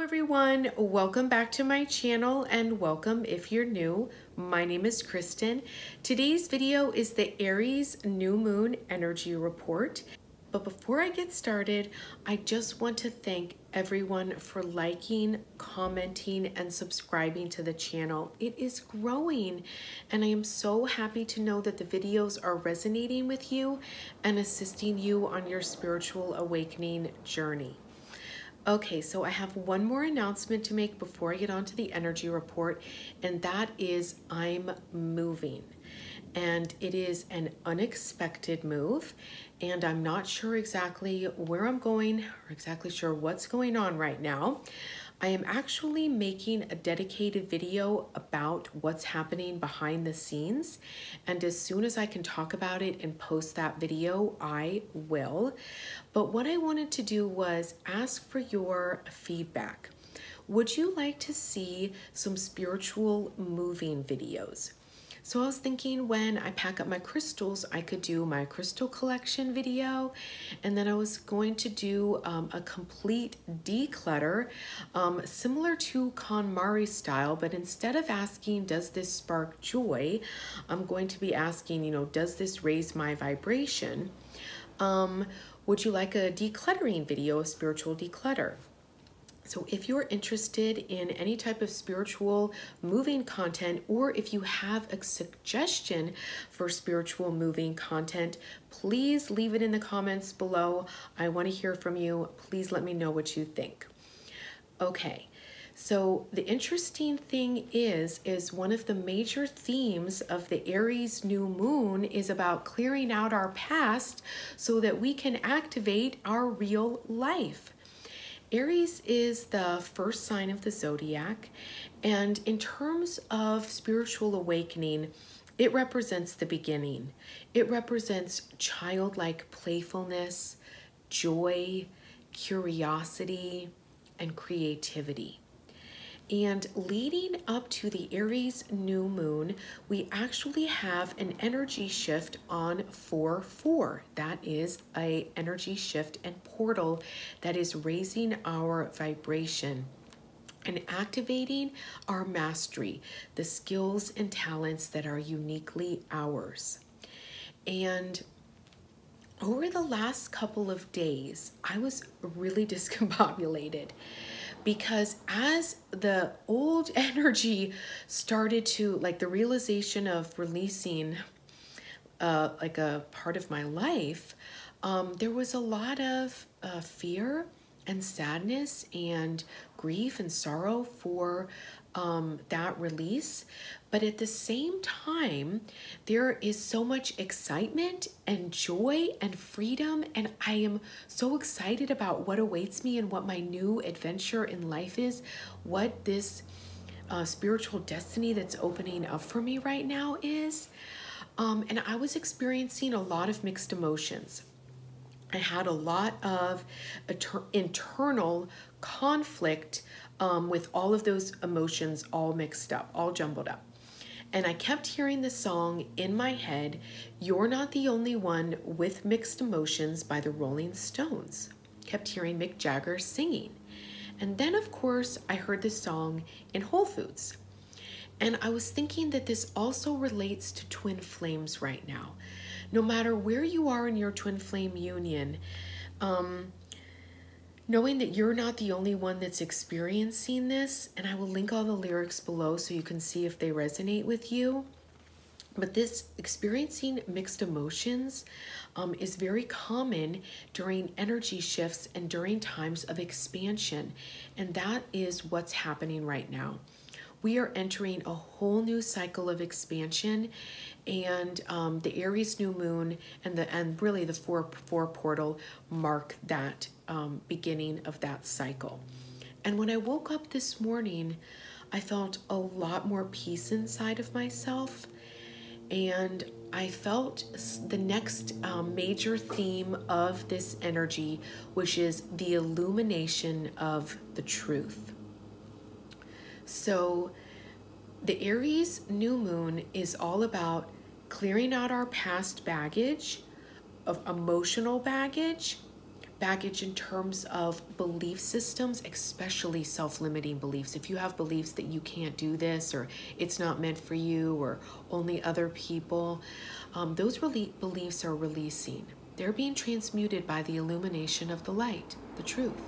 Everyone, welcome back to my channel and welcome if you're new. My name is Kristen. Today's video is the Aries New Moon Energy Report. But before I get started, I just want to thank everyone for liking, commenting, and subscribing to the channel. It is growing, and I am so happy to know that the videos are resonating with you and assisting you on your spiritual awakening journey. Okay, so I have one more announcement to make before I get on to the energy report, and that is I'm moving. And it is an unexpected move, and I'm not sure exactly where I'm going or exactly sure what's going on right now. I am actually making a dedicated video about what's happening behind the scenes, and as soon as I can talk about it and post that video, I will. But what I wanted to do was ask for your feedback. Would you like to see some spiritual moving videos? So I was thinking when I pack up my crystals, I could do my crystal collection video, and then I was going to do a complete declutter, similar to KonMari style, but instead of asking, does this spark joy, I'm going to be asking, does this raise my vibration? Would you like a decluttering video, a spiritual declutter? So if you're interested in any type of spiritual moving content, or if you have a suggestion for spiritual moving content, please leave it in the comments below. I want to hear from you. Please let me know what you think. Okay. So the interesting thing is one of the major themes of the Aries New Moon is about clearing out our past so that we can activate our real life. Aries is the first sign of the zodiac, and in terms of spiritual awakening, it represents the beginning. It represents childlike playfulness, joy, curiosity, and creativity. And leading up to the Aries New Moon, we actually have an energy shift on 4/4. That is an energy shift and portal that is raising our vibration and activating our mastery, the skills and talents that are uniquely ours. And over the last couple of days, I was really discombobulated, because as the old energy started to, like the realization of releasing like a part of my life, there was a lot of fear and sadness and grief and sorrow for that release. But at the same time, there is so much excitement and joy and freedom, and I am so excited about what awaits me and what my new adventure in life is, what this spiritual destiny that's opening up for me right now is. And I was experiencing a lot of mixed emotions. I had a lot of internal conflict with all of those emotions all mixed up, all jumbled up. And I kept hearing the song in my head, "You're Not the Only One with Mixed Emotions" by the Rolling Stones. Kept hearing Mick Jagger singing. And then, of course, I heard this song in Whole Foods. And I was thinking that this also relates to twin flames right now. No matter where you are in your twin flame union, knowing that you're not the only one that's experiencing this, and I will link all the lyrics below so you can see if they resonate with you. But this experiencing mixed emotions is very common during energy shifts and during times of expansion. And that is what's happening right now. We are entering a whole new cycle of expansion, and the Aries New Moon and really the 4/4 portal mark that beginning of that cycle. And when I woke up this morning, I felt a lot more peace inside of myself, and I felt the next major theme of this energy, which is the illumination of the truth. So the Aries New Moon is all about clearing out our past baggage, of emotional baggage, baggage in terms of belief systems, especially self-limiting beliefs. If you have beliefs that you can't do this, or it's not meant for you, or only other people, those beliefs are releasing. They're being transmuted by the illumination of the light, the truth.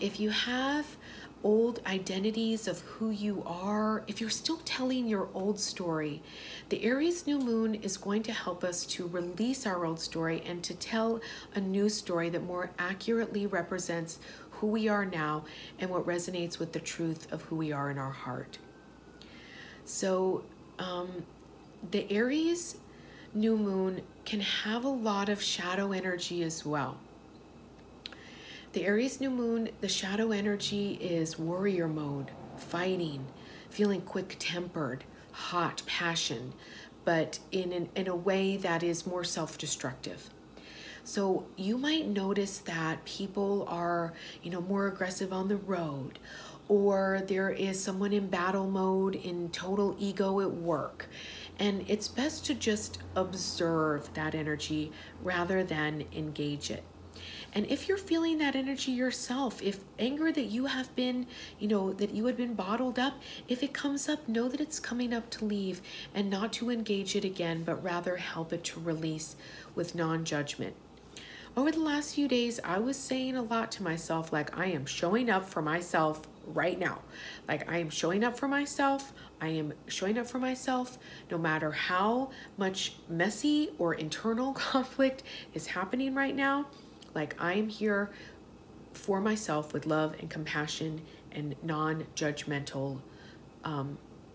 If you have old identities of who you are, if you're still telling your old story, the Aries New Moon is going to help us to release our old story and to tell a new story that more accurately represents who we are now and what resonates with the truth of who we are in our heart. So the Aries New Moon can have a lot of shadow energy as well. The Aries New Moon, the shadow energy is warrior mode, fighting, feeling quick-tempered, hot passion, but in a way that is more self-destructive. So you might notice that people are, more aggressive on the road, or there is someone in battle mode, in total ego at work. And it's best to just observe that energy rather than engage it. And if you're feeling that energy yourself, if anger that you have been, that you had been bottled up, if it comes up, know that it's coming up to leave and not to engage it again, but rather help it to release with non-judgment. Over the last few days, I was saying a lot to myself, like, I am showing up for myself right now. Like, I am showing up for myself. I am showing up for myself no matter how much messy or internal conflict is happening right now. Like, I am here for myself with love and compassion and non-judgmental,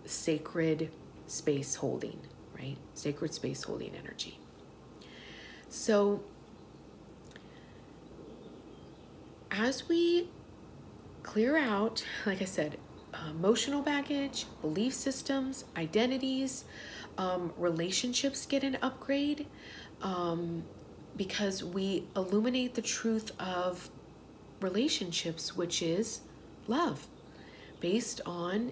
sacred space holding, right? Sacred space holding energy. So as we clear out, like I said, emotional baggage, belief systems, identities, relationships get an upgrade, because we illuminate the truth of relationships, which is love, based on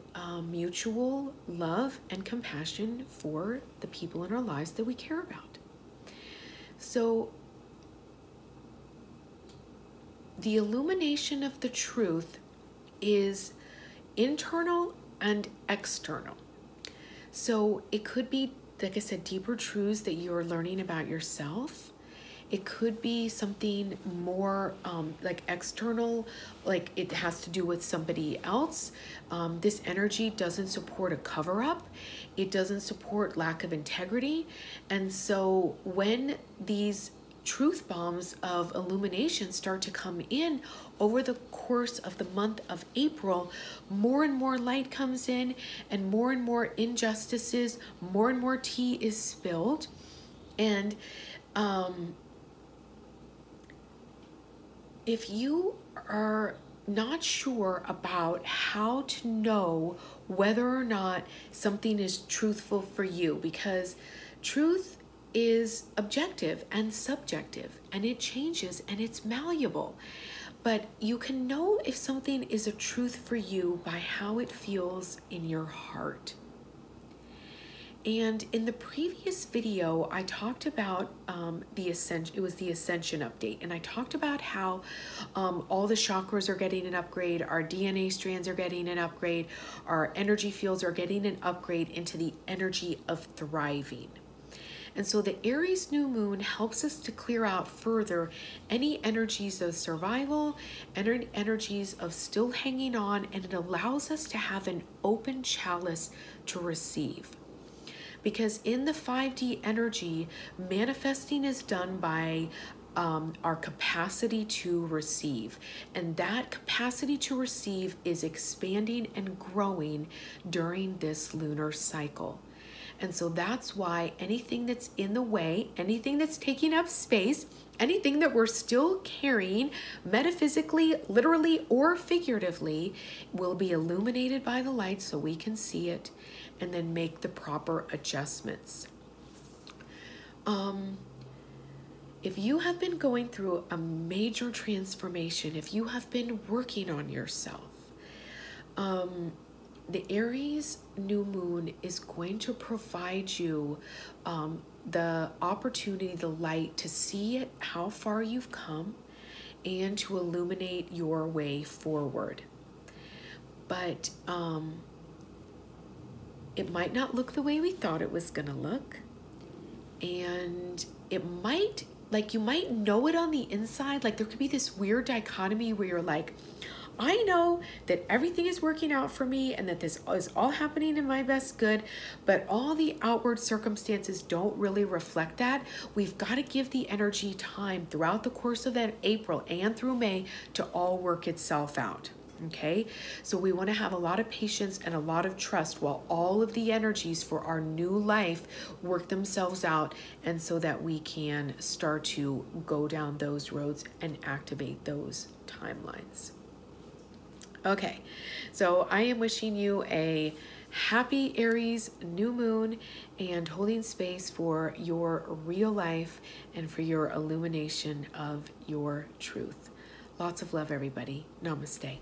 mutual love and compassion for the people in our lives that we care about. So the illumination of the truth is internal and external. So it could be, like I said, deeper truths that you're learning about yourself. It could be something more like external, like it has to do with somebody else. This energy doesn't support a cover-up. It doesn't support lack of integrity. And so when these truth bombs of illumination start to come in over the course of the month of April, more and more light comes in and more injustices, more and more tea is spilled. And if you are not sure about how to know whether or not something is truthful for you, because truth is objective and subjective, and it changes and it's malleable. But you can know if something is a truth for you by how it feels in your heart. And in the previous video, I talked about the ascension. It was the ascension update, and I talked about how all the chakras are getting an upgrade, our DNA strands are getting an upgrade, our energy fields are getting an upgrade into the energy of thriving. And so the Aries New Moon helps us to clear out further any energies of survival, energies of still hanging on, and it allows us to have an open chalice to receive. Because in the 5D energy, manifesting is done by our capacity to receive. And that capacity to receive is expanding and growing during this lunar cycle. And so that's why anything that's in the way, anything that's taking up space, anything that we're still carrying metaphysically, literally, or figuratively will be illuminated by the light so we can see it and then make the proper adjustments. If you have been going through a major transformation, if you have been working on yourself, the Aries New Moon is going to provide you the opportunity, the light to see how far you've come and to illuminate your way forward. But it might not look the way we thought it was gonna look. And it might, like, you might know it on the inside. Like, there could be this weird dichotomy where you're like, I know that everything is working out for me and that this is all happening in my best good, but all the outward circumstances don't really reflect that. We've got to give the energy time throughout the course of that April and through May to all work itself out. Okay, so we want to have a lot of patience and a lot of trust while all of the energies for our new life work themselves out, and so that we can start to go down those roads and activate those timelines. Okay, so I am wishing you a happy Aries new moon and holding space for your real life and for your illumination of your truth. Lots of love, everybody. Namaste.